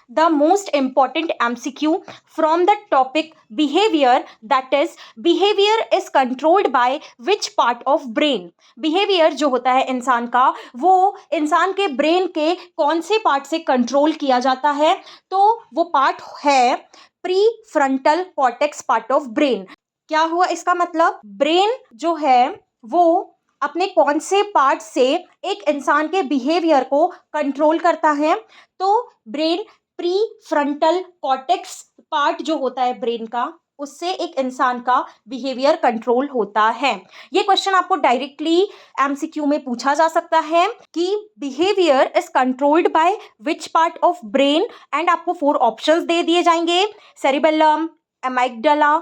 the most important MCQ from the topic behavior, that is behavior is controlled by which part of brain. behavior जो होता है इंसान का, वो इंसान के ब्रेन के कौन से पार्ट से कंट्रोल किया जाता है? तो वो पार्ट है pre frontal cortex part of brain. क्या हुआ इसका मतलब? ब्रेन जो है वो अपने कौन से पार्ट से एक इंसान के बिहेवियर को कंट्रोल करता है? तो brain pre frontal cortex part जो होता है ब्रेन का, उससे एक इंसान का बिहेवियर कंट्रोल होता है। ये क्वेश्चन आपको डायरेक्टली एमसीक्यू में पूछा जा सकता है कि behaviour is controlled by which part of brain, and आपको 4 ऑप्शंस दे दिए जाएंगे, सेरिबेलम, एमाइगडाला,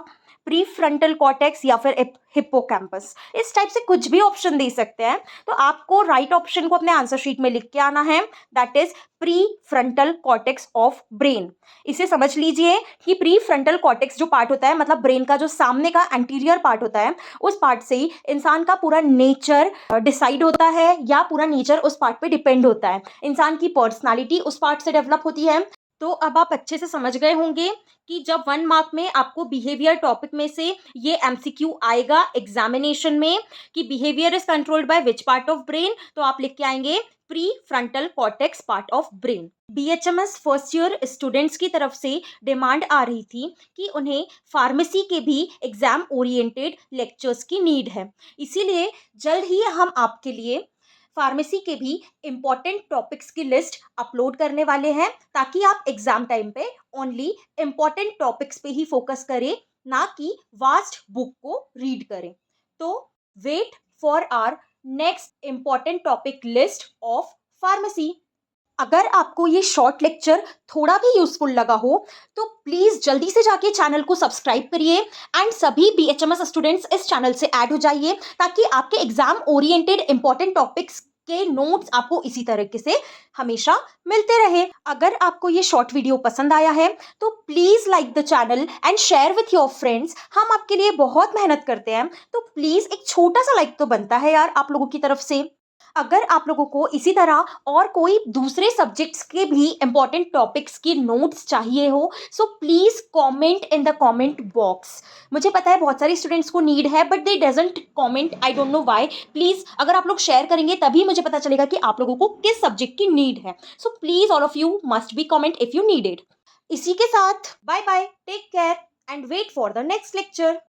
प्री फ्रंटल कॉर्टेक्स या फिर हिप्पोकैम्पस। इस टाइप से कुछ भी ऑप्शन दे सकते हैं। तो आपको राइट ऑप्शन को अपने आंसर शीट में लिख के आना है, that is pre frontal cortex of brain. इसे समझ लीजिए कि प्री फ्रंटल कॉर्टेक्स जो पार्ट होता है, मतलब ब्रेन का जो सामने का एंटीरियर पार्ट होता है, उस पार्ट से ही इंसान का पूरा नेचर डिसाइड होता है, या पूरा नेचर उस पार्ट पे डिपेंड होता है। इंसान की पर्सनालिटी उस पार्ट से डेवलप होती है। तो अब आप अच्छे से समझ गए होंगे कि जब 1 मार्क में आपको बिहेवियर टॉपिक में से ये एमसीक्यू आएगा एग्जामिनेशन में कि behaviour is controlled by which part of brain, तो आप लिख के आएंगे pre frontal cortex part of brain. BHMS first year students की तरफ से डिमांड आ रही थी कि उन्हें फार्मेसी के भी एग्जाम ओरिएंटेड लेक्चर्स की नीड है, इसीलिए जल्द ही हम आपके लिए फार्मेसी के भी इम्पॉर्टेंट टॉपिक्स की लिस्ट अपलोड करने वाले हैं, ताकि आप एग्जाम टाइम पे ओनली इम्पॉर्टेंट टॉपिक्स पे ही फोकस करें, ना कि वास्ट बुक को रीड करें। तो wait for our next important topic list of pharmacy. अगर आपको ये शॉर्ट लेक्चर थोड़ा भी यूजफुल लगा हो तो प्लीज जल्दी से जाके चैनल को सब्सक्राइब करिए, एंड सभी बीएचएमएस स्टूडेंट्स इस चैनल से ऐड हो जाइए, ताकि आपके एग्जाम ओरिएंटेड इंपॉर्टेंट टॉपिक्स के नोट्स आपको इसी तरीके से हमेशा मिलते रहे। अगर आपको ये शॉर्ट वीडियो पसंद आया है तो please like the channel and share with your friends. हम आपके लिए बहुत मेहनत करते हैं, तो प्लीज एक छोटा सा लाइक तो बनता है यार आप लोगों की तरफ से। अगर आप लोगों को इसी तरह और कोई दूसरे सब्जेक्ट्स के भी इंपॉर्टेंट टॉपिक्स की नोट्स चाहिए हो, so please comment in the comment box. मुझे पता है बहुत सारे स्टूडेंट्स को नीड है, but they doesn't comment, I don't know why. Please अगर आप लोग शेयर करेंगे तभी मुझे पता चलेगा कि आप लोगों को किस सब्जेक्ट की नीड है। So please all of you must be comment if you need it. इसी के साथ bye bye, take care and wait for the next lecture.